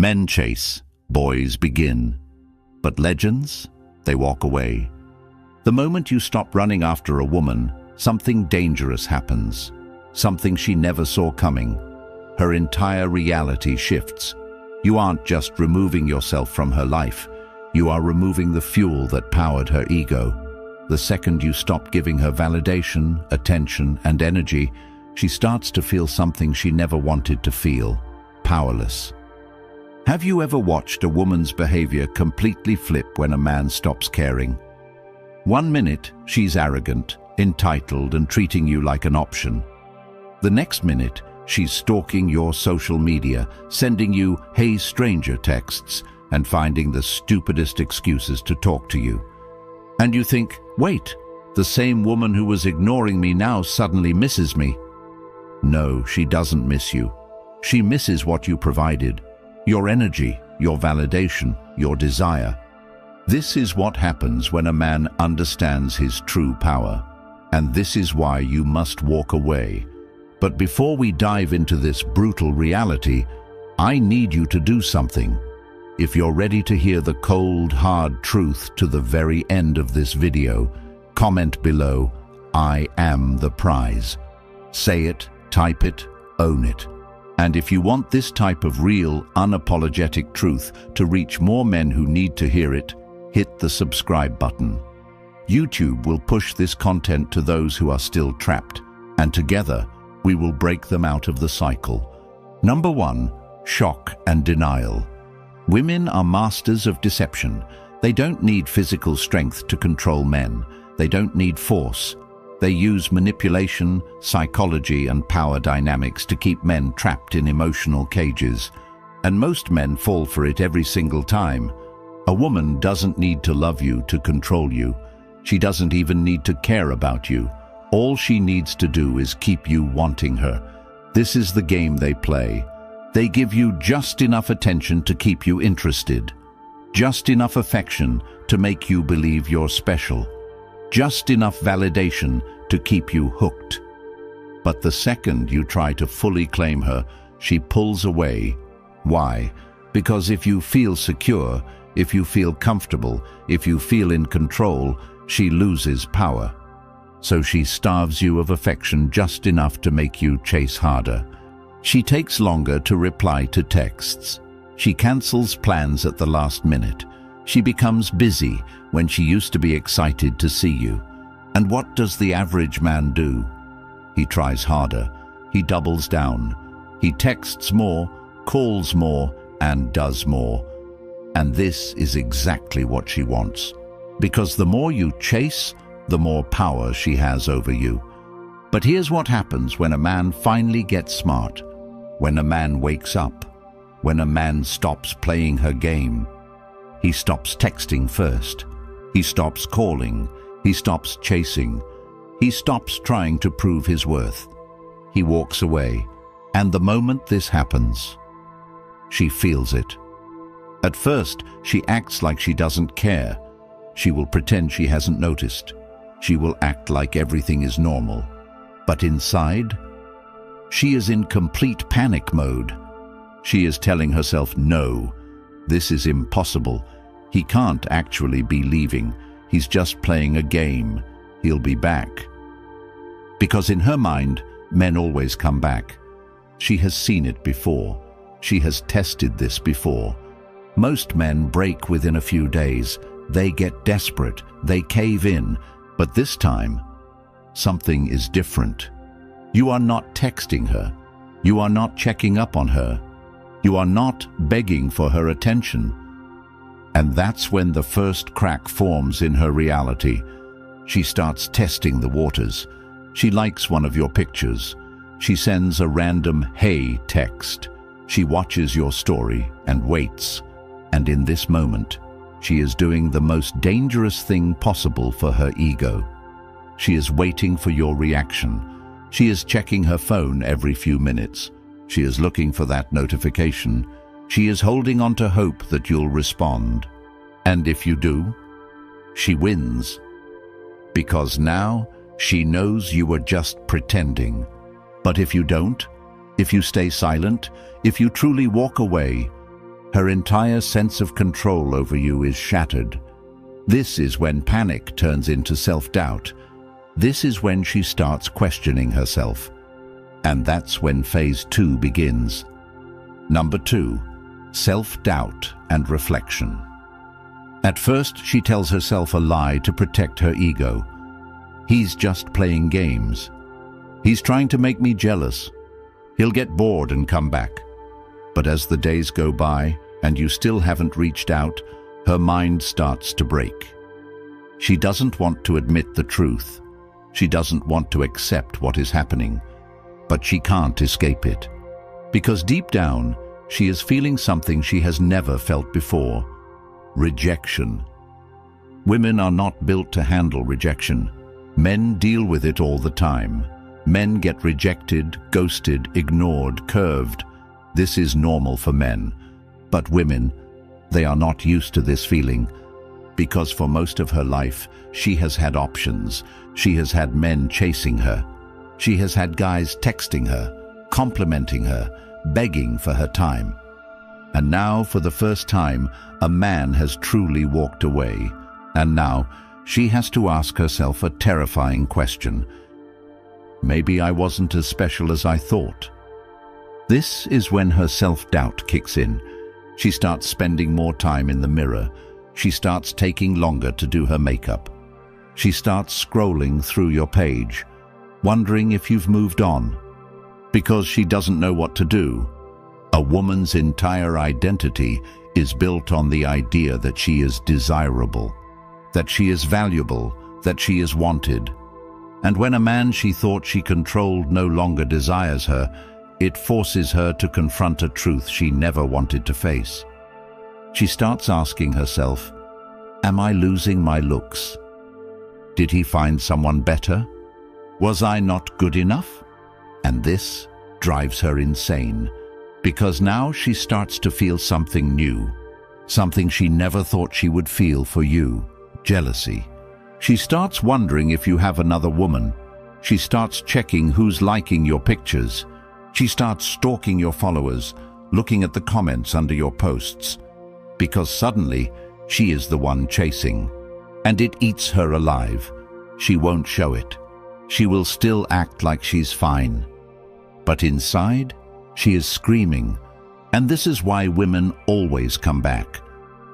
Men chase, boys begin. But legends, they walk away. The moment you stop running after a woman, something dangerous happens. Something she never saw coming. Her entire reality shifts. You aren't just removing yourself from her life. You are removing the fuel that powered her ego. The second you stop giving her validation, attention, and energy, she starts to feel something she never wanted to feel: powerless. Have you ever watched a woman's behavior completely flip when a man stops caring? 1 minute, she's arrogant, entitled, and treating you like an option. The next minute, she's stalking your social media, sending you "hey stranger" texts, and finding the stupidest excuses to talk to you. And you think, wait, the same woman who was ignoring me now suddenly misses me. No, she doesn't miss you. She misses what you provided. Your energy, your validation, your desire. This is what happens when a man understands his true power. And this is why you must walk away. But before we dive into this brutal reality, I need you to do something. If you're ready to hear the cold, hard truth to the very end of this video, comment below, "I am the prize." Say it, type it, own it. And if you want this type of real, unapologetic truth to reach more men who need to hear it, hit the subscribe button. YouTube will push this content to those who are still trapped, and together, we will break them out of the cycle. Number 1, shock and denial. Women are masters of deception. They don't need physical strength to control men. They don't need force. They use manipulation, psychology, and power dynamics to keep men trapped in emotional cages. And most men fall for it every single time. A woman doesn't need to love you to control you. She doesn't even need to care about you. All she needs to do is keep you wanting her. This is the game they play. They give you just enough attention to keep you interested. Just enough affection to make you believe you're special. Just enough validation to keep you hooked. But the second you try to fully claim her, she pulls away. Why? Because if you feel secure, if you feel comfortable, if you feel in control, she loses power. So she starves you of affection just enough to make you chase harder. She takes longer to reply to texts. She cancels plans at the last minute. She becomes busy when she used to be excited to see you. And what does the average man do? He tries harder. He doubles down. He texts more, calls more, and does more. And this is exactly what she wants. Because the more you chase, the more power she has over you. But here's what happens when a man finally gets smart. When a man wakes up. When a man stops playing her game. He stops texting first. He stops calling. He stops chasing. He stops trying to prove his worth. He walks away. And the moment this happens, she feels it. At first, she acts like she doesn't care. She will pretend she hasn't noticed. She will act like everything is normal. But inside, she is in complete panic mode. She is telling herself, no, this is impossible. He can't actually be leaving. He's just playing a game. He'll be back. Because in her mind, men always come back. She has seen it before. She has tested this before. Most men break within a few days. They get desperate. They cave in. But this time, something is different. You are not texting her. You are not checking up on her. You are not begging for her attention. And that's when the first crack forms in her reality. She starts testing the waters. She likes one of your pictures. She sends a random "hey" text. She watches your story and waits. And in this moment, she is doing the most dangerous thing possible for her ego. She is waiting for your reaction. She is checking her phone every few minutes. She is looking for that notification. She is holding on to hope that you'll respond. And if you do, she wins. Because now she knows you are just pretending. But if you don't, if you stay silent, if you truly walk away, Her entire sense of control over you is shattered. This is when panic turns into self-doubt. This is when she starts questioning herself. And that's when phase 2 begins. Number 2, self-doubt and reflection. At first, she tells herself a lie to protect her ego. He's just playing games. He's trying to make me jealous. He'll get bored and come back. But as the days go by and you still haven't reached out, her mind starts to break. She doesn't want to admit the truth. She doesn't want to accept what is happening. But she can't escape it. Because deep down, she is feeling something she has never felt before: rejection. Women are not built to handle rejection. Men deal with it all the time. Men get rejected, ghosted, ignored, curved. This is normal for men. But women, they are not used to this feeling. Because for most of her life, she has had options. She has had men chasing her. She has had guys texting her, complimenting her, begging for her time. And now, for the first time, a man has truly walked away. And now, she has to ask herself a terrifying question. Maybe I wasn't as special as I thought. This is when her self-doubt kicks in. She starts spending more time in the mirror. She starts taking longer to do her makeup. She starts scrolling through your page, wondering if you've moved on. Because she doesn't know what to do. A woman's entire identity is built on the idea that she is desirable, that she is valuable, that she is wanted. And when a man she thought she controlled no longer desires her, it forces her to confront a truth she never wanted to face. She starts asking herself, am I losing my looks? Did he find someone better? Was I not good enough? And this drives her insane, because now she starts to feel something new, something she never thought she would feel for you: jealousy. She starts wondering if you have another woman. She starts checking who's liking your pictures. She starts stalking your followers, looking at the comments under your posts, because suddenly she is the one chasing. And it eats her alive. She won't show it. She will still act like she's fine. But inside, she is screaming. And this is why women always come back.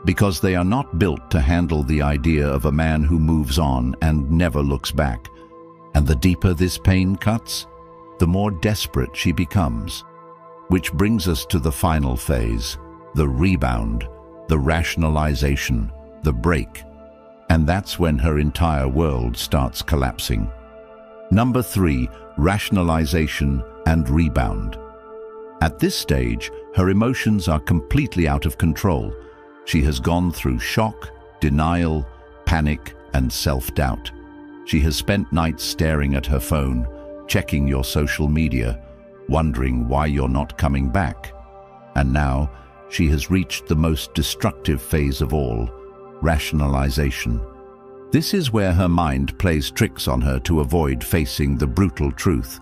Because they are not built to handle the idea of a man who moves on and never looks back. And the deeper this pain cuts, the more desperate she becomes. Which brings us to the final phase, the rebound, the rationalization, the break. And that's when her entire world starts collapsing. Number 3, rationalization and rebound. At this stage, her emotions are completely out of control. She has gone through shock, denial, panic, and self-doubt. She has spent nights staring at her phone, checking your social media, wondering why you're not coming back. And now, she has reached the most destructive phase of all, rationalization. This is where her mind plays tricks on her to avoid facing the brutal truth.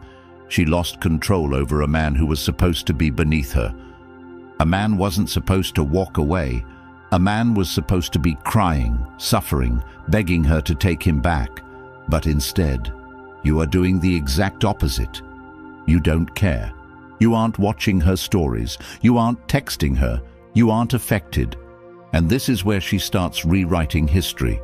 She lost control over a man who was supposed to be beneath her. A man wasn't supposed to walk away. A man was supposed to be crying, suffering, begging her to take him back. But instead, you are doing the exact opposite. You don't care. You aren't watching her stories. You aren't texting her. You aren't affected. And this is where she starts rewriting history.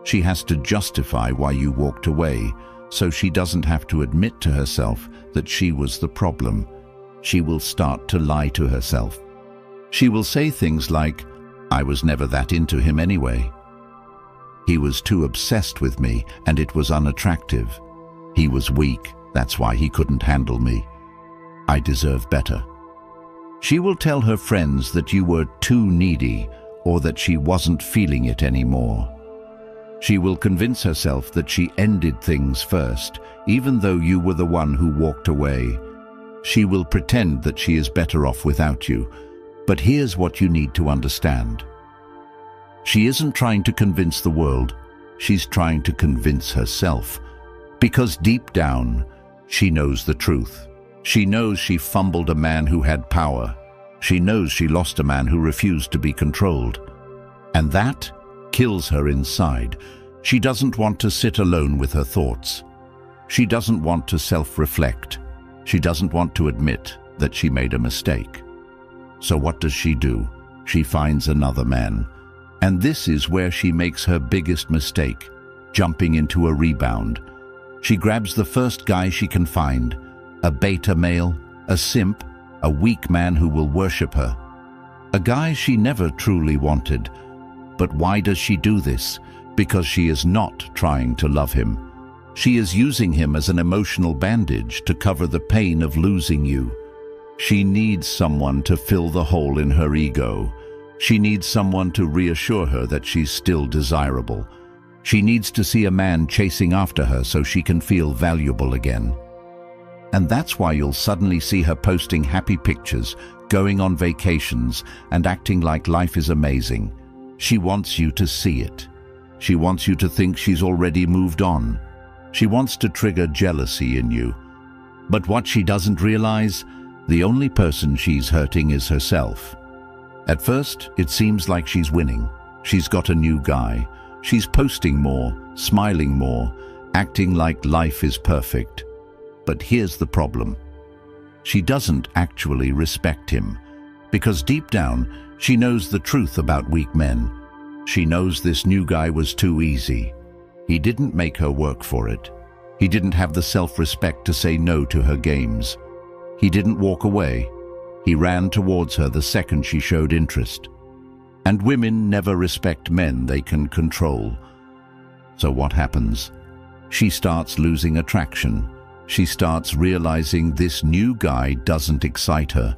She has to justify why you walked away, so she doesn't have to admit to herself that she was the problem. She will start to lie to herself. She will say things like, I was never that into him anyway. He was too obsessed with me and it was unattractive. He was weak, that's why he couldn't handle me. I deserve better. She will tell her friends that you were too needy or that she wasn't feeling it anymore. She will convince herself that she ended things first, even though you were the one who walked away. She will pretend that she is better off without you. But here's what you need to understand. She isn't trying to convince the world. She's trying to convince herself. Because deep down, she knows the truth. She knows she fumbled a man who had power. She knows she lost a man who refused to be controlled. And that kills her inside. She doesn't want to sit alone with her thoughts. She doesn't want to self-reflect. She doesn't want to admit that she made a mistake. So what does she do? She finds another man. And this is where she makes her biggest mistake, jumping into a rebound. She grabs the first guy she can find, a beta male, a simp, a weak man who will worship her. A guy she never truly wanted. But why does she do this? Because she is not trying to love him. She is using him as an emotional bandage to cover the pain of losing you. She needs someone to fill the hole in her ego. She needs someone to reassure her that she's still desirable. She needs to see a man chasing after her so she can feel valuable again. And that's why you'll suddenly see her posting happy pictures, going on vacations, and acting like life is amazing. She wants you to see it. She wants you to think she's already moved on. She wants to trigger jealousy in you. But what she doesn't realize, the only person she's hurting is herself. At first, it seems like she's winning. She's got a new guy. She's posting more, smiling more, acting like life is perfect. But here's the problem. She doesn't actually respect him, because deep down, she knows the truth about weak men. She knows this new guy was too easy. He didn't make her work for it. He didn't have the self-respect to say no to her games. He didn't walk away. He ran towards her the second she showed interest. And women never respect men they can control. So what happens? She starts losing attraction. She starts realizing this new guy doesn't excite her.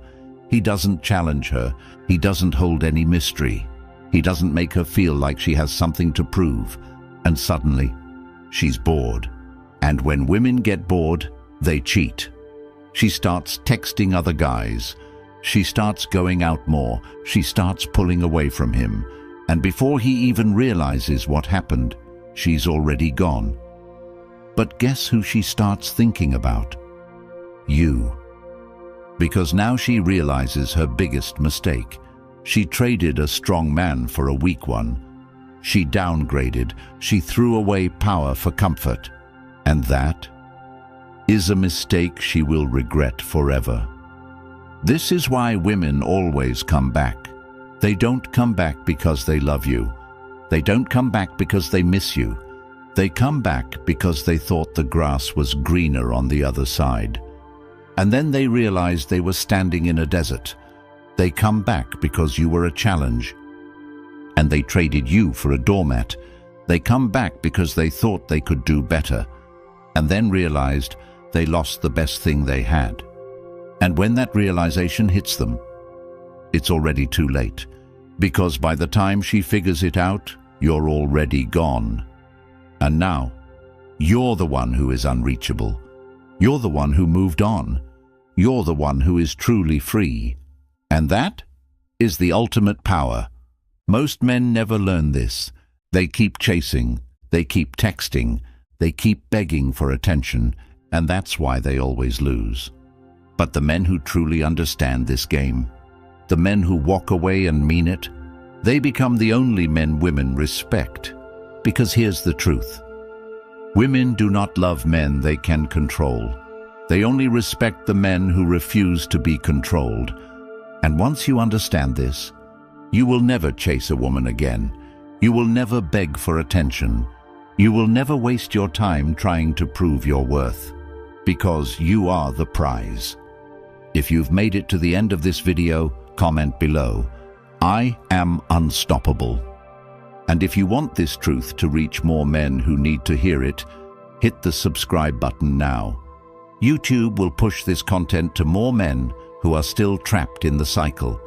He doesn't challenge her. He doesn't hold any mystery. He doesn't make her feel like she has something to prove. And suddenly, she's bored. And when women get bored, they cheat. She starts texting other guys. She starts going out more. She starts pulling away from him. And before he even realizes what happened, she's already gone. But guess who she starts thinking about? You. Because now she realizes her biggest mistake. She traded a strong man for a weak one. She downgraded. She threw away power for comfort. And that is a mistake she will regret forever. This is why women always come back. They don't come back because they love you. They don't come back because they miss you. They come back because they thought the grass was greener on the other side. And then they realized they were standing in a desert. They come back because you were a challenge. And they traded you for a doormat. They come back because they thought they could do better. And then realized they lost the best thing they had. And when that realization hits them, it's already too late. Because by the time she figures it out, you're already gone. And now, you're the one who is unreachable. You're the one who moved on. You're the one who is truly free. And that is the ultimate power. Most men never learn this. They keep chasing. They keep texting. They keep begging for attention. And that's why they always lose. But the men who truly understand this game, the men who walk away and mean it, they become the only men women respect. Because here's the truth. Women do not love men they can control. They only respect the men who refuse to be controlled. And once you understand this, you will never chase a woman again. You will never beg for attention. You will never waste your time trying to prove your worth. Because you are the prize. If you've made it to the end of this video, comment below. I am unstoppable. And if you want this truth to reach more men who need to hear it, hit the subscribe button now. YouTube will push this content to more men who are still trapped in the cycle.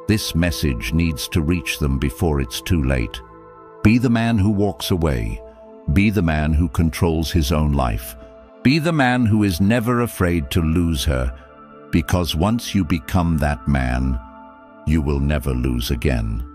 This message needs to reach them before it's too late. Be the man who walks away. Be the man who controls his own life. Be the man who is never afraid to lose her, because once you become that man, you will never lose again.